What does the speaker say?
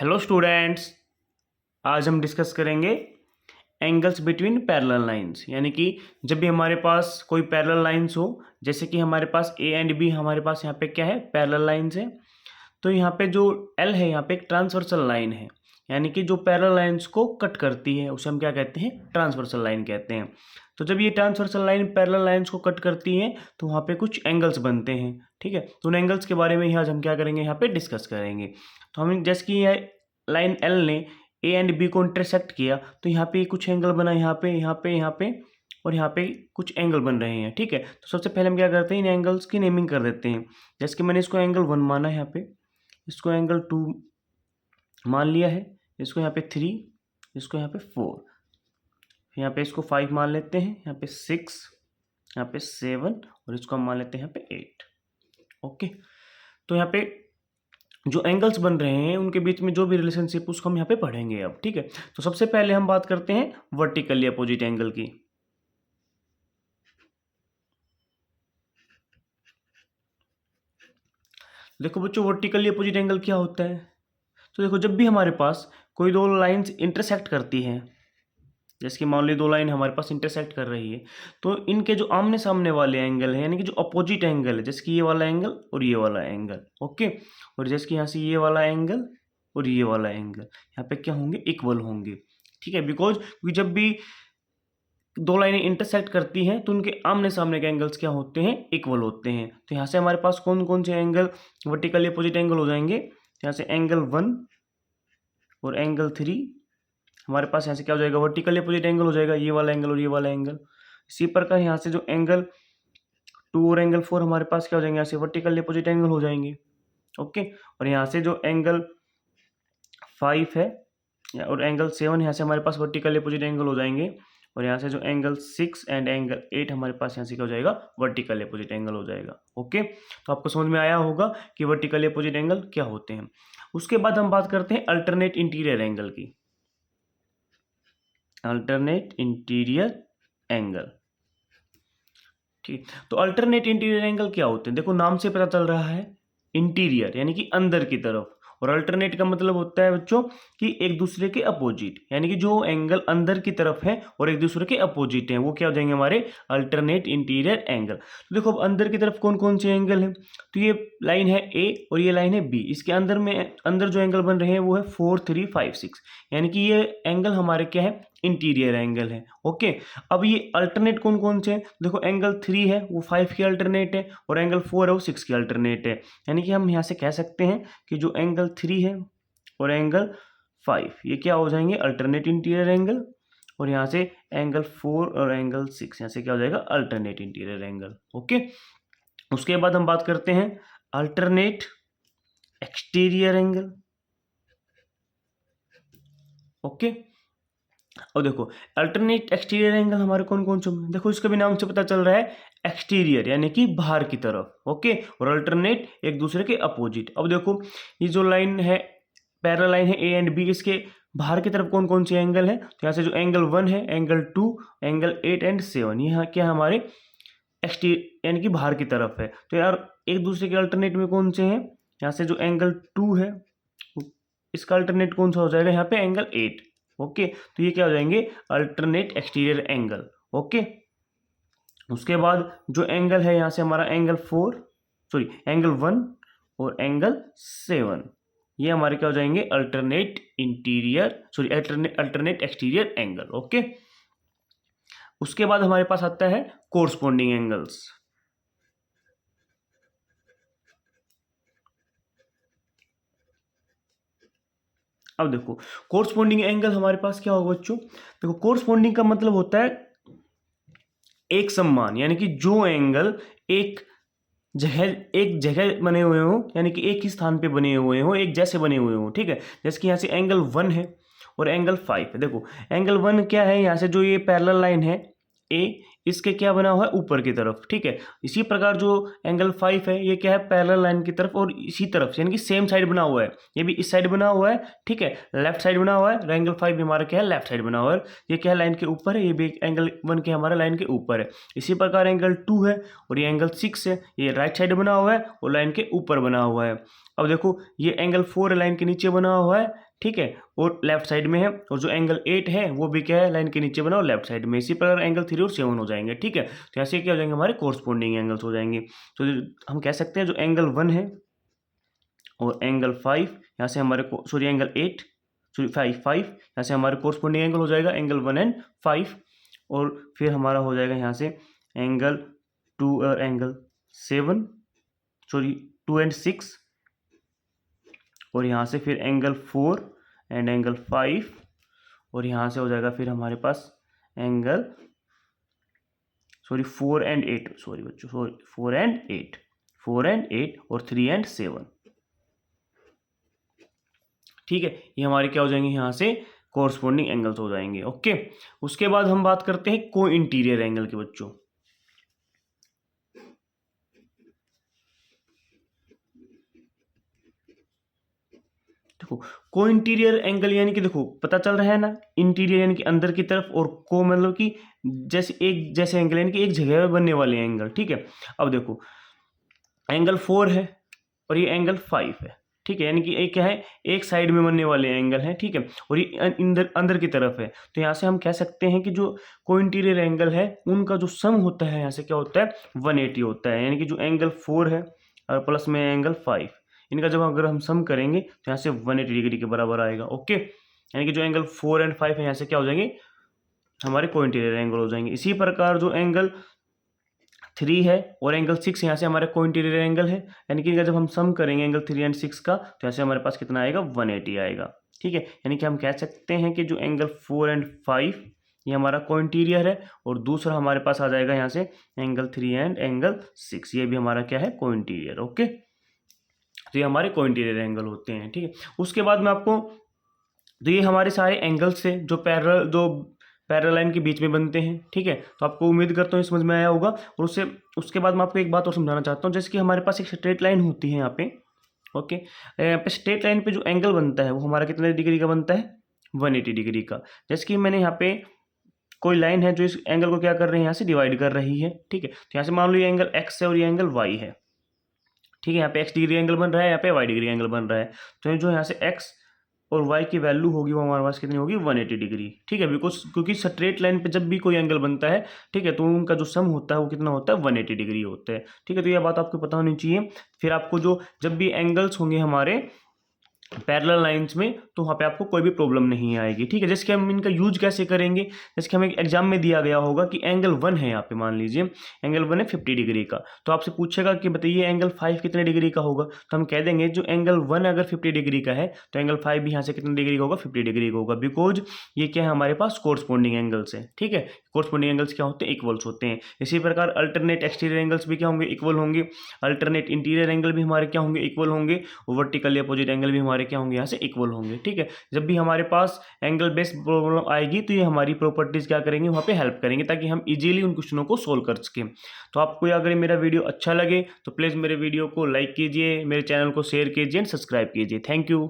Hello students, आज हम discuss करेंगे एंगल्स बिटवीन पैरेलल लाइंस। यानी कि जब भी हमारे पास कोई पैरेलल लाइंस हो, जैसे कि हमारे पास ए एंड बी, हमारे पास यहाँ पे क्या है, पैरेलल लाइंस है। तो यहाँ पे जो एल है, यहाँ पे एक ट्रांसवर्सल लाइन है, यानी कि जो पैरेलल लाइंस को कट करती है उसे हम क्या कहते हैं, ट्रांसवर्सल लाइन कहते हैं। तो जब ये ट्रांसवर्सल लाइन पैरेलल लाइंस को कट करती है तो वहाँ पे कुछ एंगल्स बनते हैं। ठीक है, तो उन एंगल्स के बारे में ही आज हम क्या करेंगे, यहाँ पे डिस्कस करेंगे। तो हम जैसे कि यह लाइन एल ने ए एंड बी को इंटरसेक्ट किया तो यहाँ पे कुछ एंगल बना, यहाँ पे यहाँ पे यहाँ पे और यहाँ पे कुछ एंगल बन रहे हैं। ठीक है, तो सबसे पहले हम क्या करते हैं, इन एंगल्स की नेमिंग कर देते हैं। जैसे कि मैंने इसको एंगल 1 माना है, यहाँ पे इसको एंगल 2 मान लिया है, इसको यहाँ पे 3, इसको यहाँ पे 4, यहाँ पे इसको 5 मान लेते हैं, यहाँ पे 6, यहाँ पे 7 और इसको हम मान लेते हैं यहाँ पे 8। ओके, तो यहाँ पे जो एंगल्स बन रहे हैं उनके बीच में जो भी रिलेशनशिप उसको हम यहाँ पे पढ़ेंगे अब। ठीक है, तो सबसे पहले हम बात करते हैं वर्टिकली अपोजिट एंगल की। देखो बच्चों, वर्टिकली अपोजिट एंगल क्या होता है। तो देखो, जब भी हमारे पास कोई दो लाइंस इंटरसेक्ट करती हैं, जैसे कि मान लो दो लाइन हमारे पास इंटरसेक्ट कर रही है, तो इनके जो आमने सामने वाले एंगल है, यानी कि जो अपोजिट एंगल है, जैसे कि ये वाला एंगल और ये वाला एंगल, ओके, और जैसे कि यहाँ से ये वाला एंगल और ये वाला एंगल यहाँ पे क्या होंगे, इक्वल होंगे। ठीक है, बिकॉज जब भी दो लाइनें इंटरसेक्ट करती हैं तो उनके आमने सामने के एंगल्स क्या होते हैं, इक्वल होते हैं। तो यहाँ से हमारे पास कौन कौन से एंगल वर्टिकली अपोजिट एंगल हो जाएंगे, यहाँ से एंगल 1 और एंगल 3 हमारे पास यहाँ से क्या हो जाएगा, वर्टिकली अपोजिट एंगल हो जाएगा, ये वाला एंगल और ये वाला एंगल। इसी प्रकार यहाँ से जो एंगल 2 और एंगल 4 हमारे पास क्या हो जाएंगे, यहाँ से वर्टिकली अपोजिट एंगल हो जाएंगे। ओके, और यहाँ से जो एंगल 5 है और एंगल 7 यहाँ से हमारे पास वर्टिकली अपोजिट एंगल हो जाएंगे। और यहाँ से जो एंगल 6 एंड एंगल 8 हमारे पास यहाँ से क्या हो जाएगा, वर्टिकली अपोजिट एंगल हो जाएगा। ओके, तो आपको समझ में आया होगा कि वर्टिकली अपोजिट एंगल क्या होते हैं। उसके बाद हम बात करते हैं अल्टरनेट इंटीरियर एंगल की। अल्टरनेट इंटीरियर एंगल, ठीक। तो अल्टरनेट इंटीरियर एंगल क्या होते हैं, देखो नाम से पता चल रहा है, इंटीरियर यानी कि अंदर की तरफ, और अल्टरनेट का मतलब होता है बच्चों कि एक दूसरे के अपोजिट, यानी कि जो एंगल अंदर की तरफ है और एक दूसरे के अपोजिट हैं वो क्या हो जाएंगे, हमारे अल्टरनेट इंटीरियर एंगल। तो देखो, अब अंदर की तरफ कौन कौन से एंगल हैं, तो ये लाइन है ए और ये लाइन है बी, इसके अंदर में अंदर जो एंगल बन रहे हैं वो है 4, 3, 5, 6, यानी कि ये एंगल हमारे क्या है, इंटीरियर एंगल है। ओके, अब ये अल्टरनेट कौन कौन से हैं, देखो एंगल 3 है वो 5 की अल्टरनेट है और एंगल 4 है वो 6 की अल्टरनेट है। यानी कि हम यहाँ से कह सकते हैं कि जो एंगल 3 है और एंगल 5 ये क्या हो जाएंगे, अल्टरनेट इंटीरियर एंगल, और यहाँ से एंगल 4 और एंगल 6 यहाँ से क्या हो जाएगा, अल्टरनेट इंटीरियर एंगल। ओके, उसके बाद हम बात करते हैं अल्टरनेट एक्सटीरियर एंगल। ओके, और देखो अल्टरनेट एक्सटीरियर एंगल हमारे कौन कौन से, देखो इसका भी नाम से पता चल रहा है, एक्सटीरियर यानी कि बाहर की तरफ। ओके, और अल्टरनेट एक दूसरे के अपोजिट। अब देखो ये जो लाइन है, पैरेलल लाइन है ए एंड बी, इसके बाहर की तरफ कौन कौन से एंगल है, तो यहाँ से जो एंगल 1 है, एंगल 2, एंगल 8 एंड 7, ये क्या हमारे एक्सटीरियर यानी कि बाहर की तरफ है। तो यार एक दूसरे के अल्टरनेट में कौन से हैं, यहाँ से जो एंगल 2 है इसका अल्टरनेट कौन सा हो जाएगा, यहाँ पे एंगल 8। ओके, तो ये क्या हो जाएंगे, अल्टरनेट एक्सटीरियर एंगल। ओके, उसके बाद जो एंगल है यहाँ से हमारा एंगल 4, सॉरी एंगल 1 और एंगल 7, ये हमारे क्या हो जाएंगे, alternate interior, sorry alternate exterior angle. Okay, उसके बाद हमारे पास आता है कोरस्पोंडिंग एंगल्स। अब देखो कोरस्पोंडिंग एंगल हमारे पास क्या होगा बच्चों, देखो कोरस्पोंडिंग का मतलब होता है एक समान, यानी कि जो एंगल एक जगह बने हुए हो, यानी कि एक ही स्थान पे बने हुए हो, एक जैसे बने हुए हो। ठीक है, जैसे कि यहाँ से एंगल 1 है और एंगल 5 है। देखो एंगल 1 क्या है, यहाँ से जो ये पैरेलल लाइन है ए, इसके क्या बना हुआ है, ऊपर की तरफ। ठीक है, इसी प्रकार जो एंगल 5 है ये क्या है, पैरेलल लाइन की तरफ और इसी तरफ यानी कि सेम साइड बना हुआ है, ये भी इस साइड बना हुआ है। ठीक है, लेफ्ट साइड बना हुआ है, और एंगल 5 भी हमारा क्या है, लेफ्ट साइड बना हुआ है। ये क्या है, लाइन के ऊपर है, ये भी एंगल 1 के हमारा लाइन के ऊपर है। इसी प्रकार एंगल 2 है और ये एंगल 6 है, ये राइट साइड बना हुआ है और लाइन के ऊपर बना हुआ है। अब देखो ये एंगल 4 लाइन के नीचे बना हुआ है, ठीक है, और लेफ्ट साइड में है, और जो एंगल 8 है वो भी क्या है, लाइन के नीचे बना और लेफ्ट साइड में। इसी प्रकार एंगल 3 और 7 हो जाएंगे, ठीक है। तो ऐसे क्या हो जाएंगे, हमारे कोरस्पोंडिंग एंगल्स हो जाएंगे। तो हम कह सकते हैं जो एंगल 1 है और एंगल 5 यहाँ से हमारे को, सॉरी एंगल 8 सॉरी 5 यहाँ से हमारे कोरस्पोंडिंग एंगल हो जाएगा एंगल 1 एंड 5, और फिर हमारा हो जाएगा यहाँ से एंगल 2 और एंगल 7 सॉरी 2 एंड 6, और यहाँ से फिर एंगल 4 एंड एंगल 5, और यहाँ से हो जाएगा फिर हमारे पास एंगल 4 एंड 8, सॉरी बच्चों, सॉरी 4 एंड 8 और 3 एंड 7, ठीक है। ये हमारे क्या हो जाएंगे, यहाँ से कोरस्पोंडिंग एंगल्स हो जाएंगे, ओके। उसके बाद हम बात करते हैं को इंटीरियर एंगल के बच्चों। देखो को इंटीरियर एंगल यानी कि देखो पता चल रहा है ना, इंटीरियर यानी कि अंदर की तरफ, और को मतलब कि जैसे एंगल यानी कि एक जगह पे बनने वाले एंगल, ठीक है। अब देखो एंगल 4 है और ये एंगल 5 है, ठीक है, यानी कि एक क्या है, एक साइड में बनने वाले एंगल है, ठीक है, और ये अंदर की तरफ है। तो यहाँ से हम कह सकते हैं कि जो को इंटीरियर एंगल है उनका जो सम होता है यहाँ से क्या होता है, 180 होता है। यानी कि जो एंगल 4 है और प्लस में एंगल 5, इनका जब अगर हम सम करेंगे तो यहाँ से 180 डिग्री के बराबर आएगा, ओके। यानी कि जो एंगल 4 एंड 5 है यहाँ से क्या हो जाएंगे, हमारे को इंटीरियर एंगल हो जाएंगे। इसी प्रकार जो एंगल 3 है और एंगल 6 यहाँ से हमारे को इंटीरियर एंगल है, यानी कि जब हम सम करेंगे एंगल 3 एंड 6 का तो यहाँ से हमारे पास कितना आएगा, 180 आएगा, ठीक है। यानी कि हम कह सकते हैं कि जो एंगल 4 एंड 5 ये हमारा को इंटीरियर है, और दूसरा हमारे पास आ जाएगा यहाँ से एंगल 3 एंड एंगल 6, ये भी हमारा क्या है, को इंटीरियर, ओके। तो ये हमारे को इंटीरियर एंगल होते हैं, ठीक है। उसके बाद में आपको, तो ये हमारे सारे एंगल्स से जो पैरेलल लाइन के बीच में बनते हैं, ठीक है। तो आपको उम्मीद करता हूँ समझ में आया होगा। और उसके बाद मैं आपको एक बात और समझाना चाहता हूँ, जैसे कि हमारे पास एक स्ट्रेट लाइन होती है यहाँ पे, ओके। यहाँ पे स्ट्रेट लाइन पे जो एंगल बनता है वो हमारा कितने डिग्री का बनता है, 180 डिग्री का। जैसे कि मैंने यहाँ पे कोई लाइन है जो इस एंगल को क्या कर रही है, यहाँ से डिवाइड कर रही है, ठीक है। तो यहाँ से मान लो ये एंगल एक्स है और ये एंगल वाई है, ठीक है। यहाँ पे एक्स डिग्री एंगल बन रहा है, यहाँ पे वाई डिग्री एंगल बन रहा है। तो जो यहाँ से एक्स और y की वैल्यू होगी वो हमारे पास कितनी होगी, 180 डिग्री, ठीक है। बिकॉज क्योंकि स्ट्रेट लाइन पे जब भी कोई एंगल बनता है, ठीक है, तो उनका जो सम होता है वो कितना होता है, 180 डिग्री होता है, ठीक है। तो यह बात आपको पता होनी चाहिए। फिर आपको जब भी एंगल्स होंगे हमारे पैरेलल लाइंस में तो वहाँ पे आपको कोई भी प्रॉब्लम नहीं आएगी, ठीक है। जैसे कि हम इनका यूज कैसे करेंगे, जैसे कि हमें एग्जाम में दिया गया होगा कि एंगल 1 है, यहाँ पे मान लीजिए एंगल 1 है 50 डिग्री का, तो आपसे पूछेगा कि बताइए एंगल 5 कितने डिग्री का होगा, तो हम कह देंगे जो एंगल 1 अगर 50 डिग्री का है तो एंगल 5 भी यहाँ से कितने डिग्री का होगा, 50 डिग्री का होगा, बिकॉज ये क्या है, हमारे पास कोरस्पोंडिंग एंगल्स है, ठीक है। कोरस्पोंडिंग एंगल्स क्या होते हैं, इक्वल्स होते हैं। इसी प्रकार अल्टरनेट एक्सटीरियर एंगल्स भी क्या होंगे, इक्वल होंगे। अल्टरनेट इंटीरियर एंगल भी हमारे क्या होंगे, इक्वल होंगे। और वर्टिकली अपोजिट एंगल भी हमारे क्या होंगे, यहाँ से इक्वल होंगे, ठीक है। जब भी हमारे पास एंगल बेस्ड प्रॉब्लम आएगी तो ये हमारी प्रॉपर्टीज क्या करेंगे, वहाँ पे हेल्प करेंगे ताकि हम इजीली उन क्वेश्चनों को सोल्व कर सकें। तो आपको अगर मेरा वीडियो अच्छा लगे तो प्लीज़ मेरे वीडियो को लाइक कीजिए, मेरे चैनल को शेयर कीजिए एंड सब्सक्राइब कीजिए। Thank you.